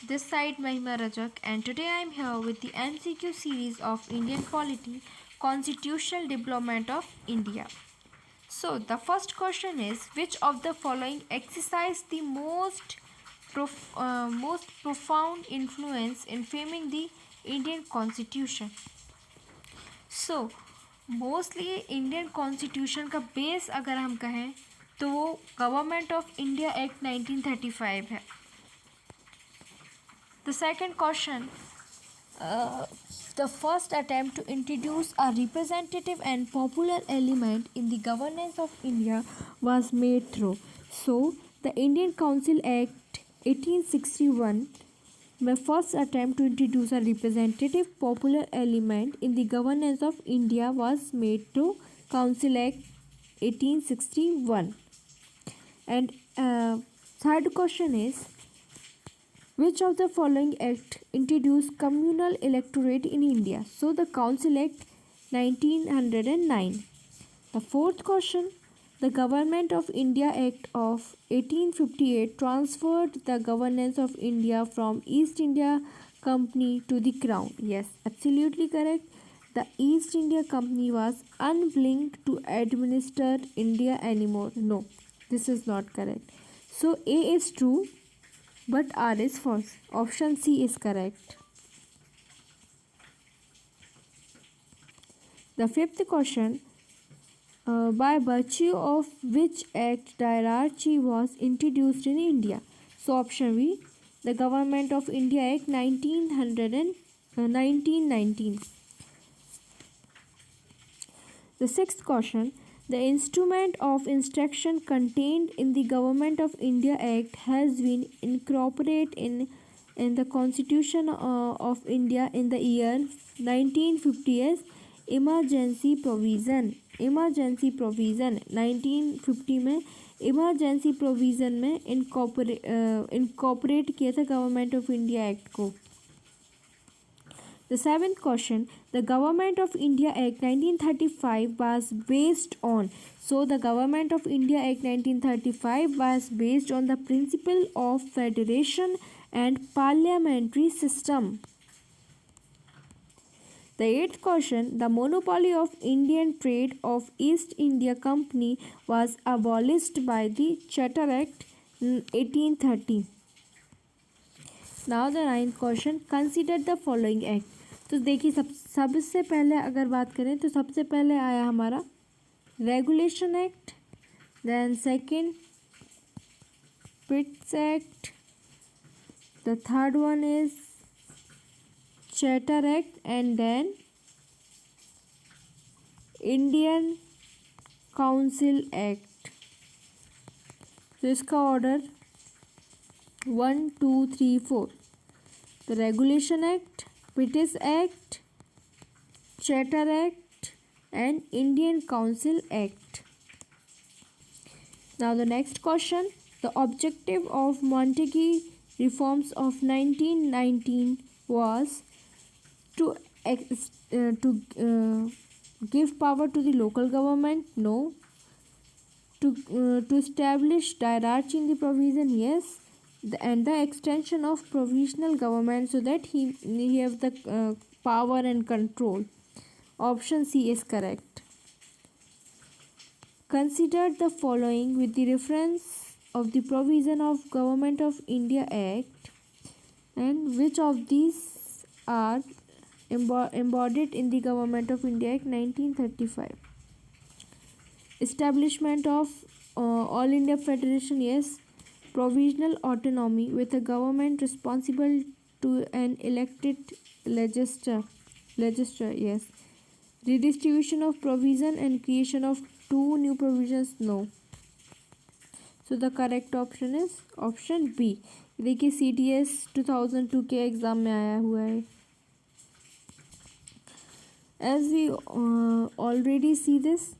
This side Mahima RAJAK, and today I am here with the MCQ series of Indian polity, constitutional development of India. So the first question is, which of the following exercised the most profound influence in framing the Indian constitution? So mostly Indian constitution का base अगर हम कहें तो वो government of India act 1935 है. The second question, the first attempt to introduce a representative and popular element in the governance of India was made through. So, the Indian Council Act 1861, the first attempt to introduce a representative popular element in the governance of India was made through Council Act 1861. And third question is, which of the following act introduced communal electorate in India? So the Council Act 1909. The fourth question, the Government of India Act of 1858 transferred the governance of India from East India Company to the Crown. Yes, absolutely correct. The East India Company was unwilling to administer India anymore. No, this is not correct. So A is true, but R is false. Option C is correct. The fifth question, by virtue of which act diarchy was introduced in India? So option B, the Government of India Act 1919. The sixth question, the instrument of instruction contained in the Government of India Act has been incorporated in the Constitution of India in the year 1950 as emergency provision. Emergency provision 1950 में emergency provision में incorporate किया था government of India act को. The seventh question, the Government of India Act 1935 was based on. So the Government of India Act 1935 was based on the principle of federation and parliamentary system. The eighth question, the monopoly of Indian trade of East India Company was abolished by the Charter Act 1830. Now the ninth question, consider the following act. तो देखिए सबसे पहले अगर बात करें तो सबसे पहले आया हमारा regulation act, then second Pitt's act, the third one is charter act and then Indian council act. तो इसका order 1 2 3 4, the regulation act, British Act, Charter Act and Indian Council Act. Now the next question, the objective of Montague reforms of 1919 was to give power to the local government. No. To establish diarchy in the provision. Yes. And the extension of provisional government so that he have the power and control. Option C is correct. Consider the following with the reference of the provision of Government of India Act, and which of these are embodied in the Government of India Act 1935. Establishment of All India Federation. Yes. Provisional autonomy with a government responsible to an elected legislature. Yes. Redistribution of provision and creation of 2 new provisions. No. So the correct option is option B. देखिए CDS 2002 के exam में आया हुआ है. As we already see this,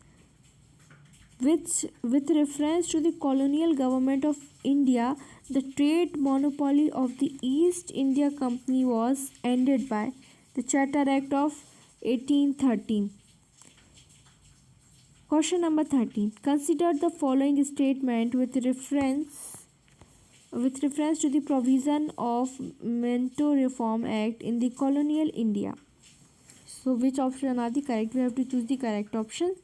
which with reference to the colonial government of India, the trade monopoly of the East India Company was ended by the Charter Act of 1813. Question number 13. Consider the following statement with reference with reference to the provision of Minto Reform Act in the colonial India. So which option are the correct? We have to choose the correct option.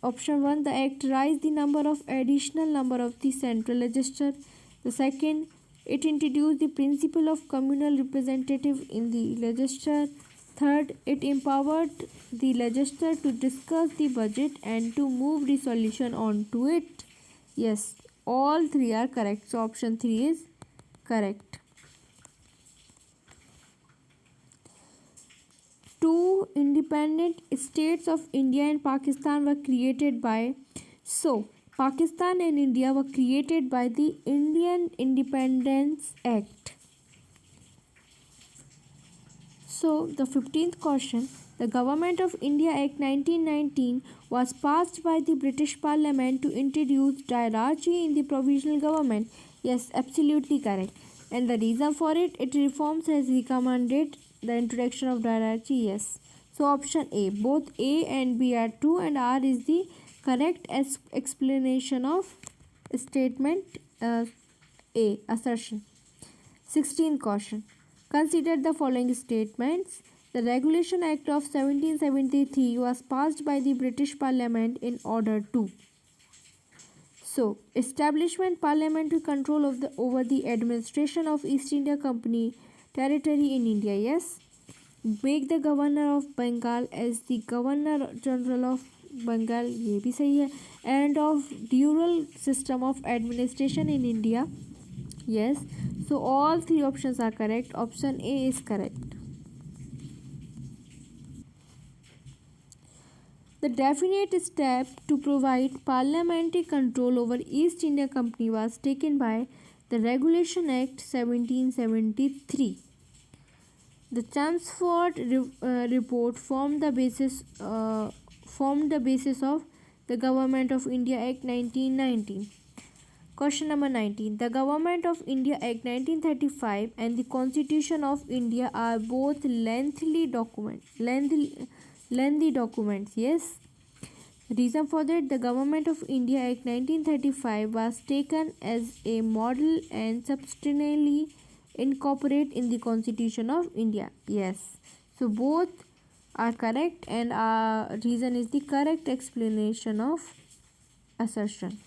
Option 1, the act raised the additional number of the central register. The second, it introduced the principle of communal representative in the legislature. Third, it empowered the legislature to discuss the budget and to move resolution on to it. Yes, all three are correct. So option 3 is correct. Two independent states of India and Pakistan were created by. So Pakistan and India were created by the Indian Independence Act. So the 15th question, the Government of India Act 1919 was passed by the British Parliament to introduce hierarchy in the provisional government. Yes, absolutely correct. And the reason for it, reforms has recommended the introduction of hierarchy. Yes. So option A, both A and B are true and R is the correct explanation of statement A, assertion. 16th question. Consider the following statements. The Regulation Act of 1773 was passed by the British Parliament in order to. So, establishment parliamentary control over the administration of East India Company territory in India. Yes. Make the Governor of Bengal as the Governor General of Bengal. ये भी सही है. And of dual system of administration in India. Yes. So all three options are correct. Option A is correct. The definite step to provide parliamentary control over East India Company was taken by the Regulation Act 1773. The Chelmsford report formed the basis of the Government of India Act 1919. Question number 19. The Government of India Act 1935 and the Constitution of India are both lengthy documents. Yes. Reason for that, the Government of India Act 1935 was taken as a model and substantially incorporated in the Constitution of India. Yes. So both are correct and our reason is the correct explanation of assertion.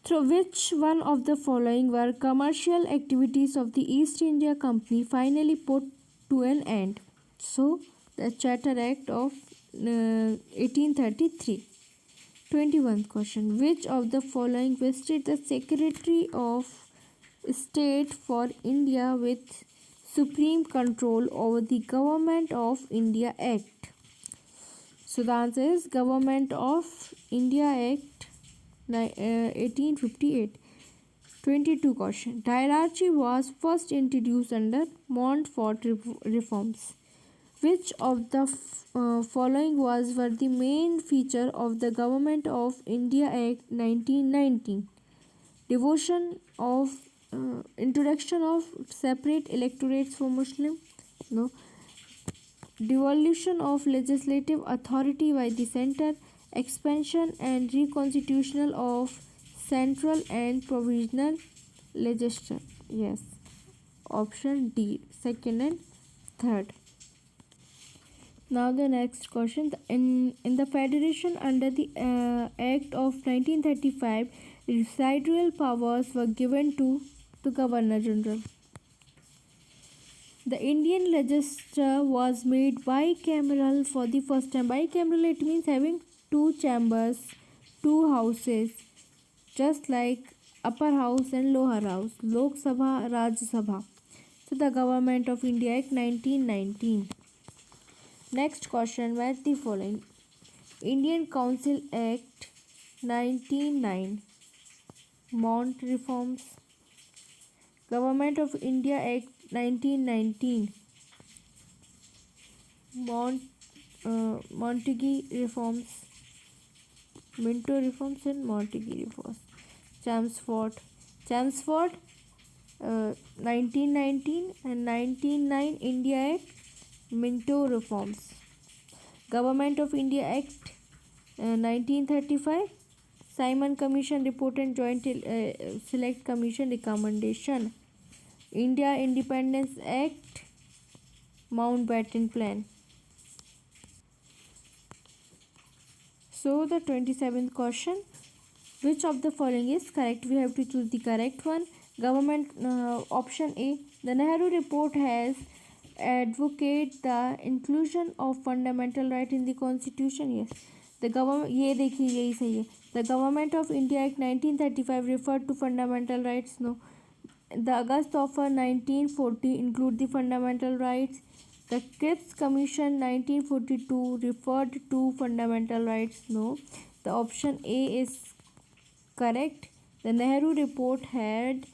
Through which one of the following were commercial activities of the East India Company finally put to an end? So, the Charter Act of 1833. 21st question. Which of the following vested the Secretary of State for India with supreme control over the Government of India Act? So, the answer is Government of India Act 1858. 22 question. Hierarchy was first introduced under Montfort reforms. Which of the following were the main feature of the Government of India Act 1919? Introduction of separate electorates for Muslim. No. Devolution of legislative authority by the center. Expansion and reconstitutional of central and provisional legislature. Yes. Option D, second and third. Now the next question. In the federation under the Act of 1935, residual powers were given to the Governor General. The Indian legislature was made bicameral for the first time. Bicameral, it means having two chambers, two houses, just like upper house and lower house, Lok Sabha, Rajya Sabha. So the Government of India Act 1919. Next question, where the following: Indian Council Act 1909, Mont reforms. Government of India Act 1919, Montague reforms, Minto reforms and Montague reforms. Chelmsford 1919 and 1909 India Act, Minto reforms. Government of India Act 1935, Simon Commission report and Joint Select Commission recommendation. India Independence Act, Mountbatten Plan. So the 27th question, which of the following is correct? We have to choose the correct one. Government option A, the Nehru report has advocate the inclusion of fundamental right in the constitution. Yes, the government, ये देखिए यही सही है. The Government of India Act 1935 referred to fundamental rights. No. The August Offer 1940 include the fundamental rights. The Cripps Commission 1942 referred to fundamental rights. No. The option A is correct. The Nehru report had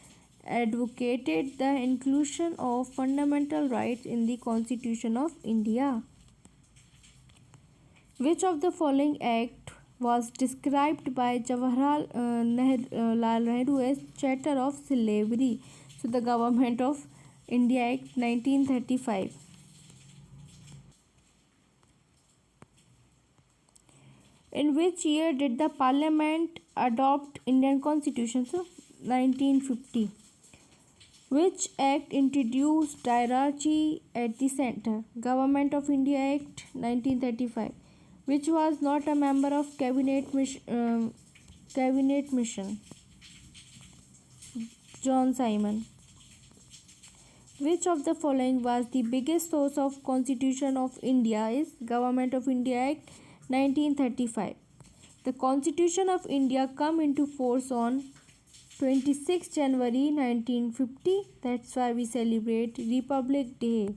advocated the inclusion of fundamental rights in the Constitution of India. Which of the following act was described by Jawaharlal Nehru as charter of slavery? So the Government of India Act 1935. In which year did the Parliament adopt Indian Constitution? So 1950. Which act introduced hierarchy at the center? Government of India Act 1935. Which was not a member of cabinet mission? John Simon. Which of the following was the biggest source of Constitution of India? Is Government of India Act 1935. The Constitution of India come into force on 26 January 1950. That's why we celebrate Republic Day.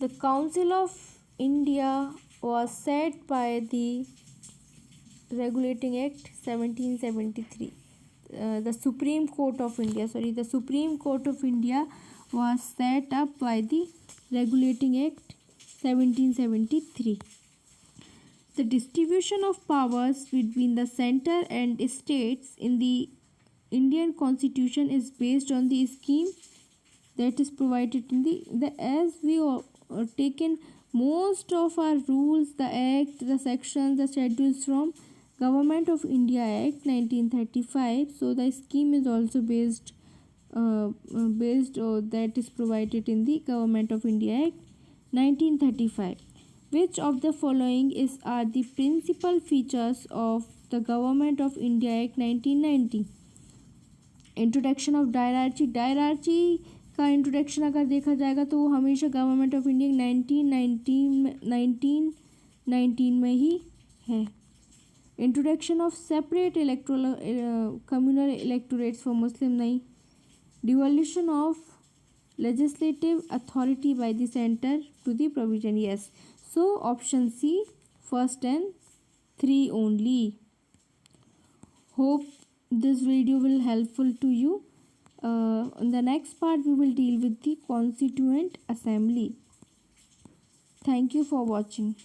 The Council of India was set by the Regulating Act 1773. The Supreme Court of India was set up by the Regulating Act 1773. The distribution of powers between the center and states in the Indian Constitution is based on the scheme that is provided in the as we taken most of our rules, the act, the sections, the schedules from Government of India Act 1935. So the scheme is also based that is provided in the Government of India Act 1935. Which of the following are the principal features of the Government of India Act 1990? Introduction of डायरार्ची का introduction अगर देखा जाएगा तो वो हमेशा government of India 1919 में ही है. Introduction of separate communal electorates for Muslim नहीं. Devolution of legislative authority by the center to the provision. Yes, so option C, first and 3 only. Hope this video will helpful to you. In the next part we will deal with the Constituent Assembly. Thank you for watching.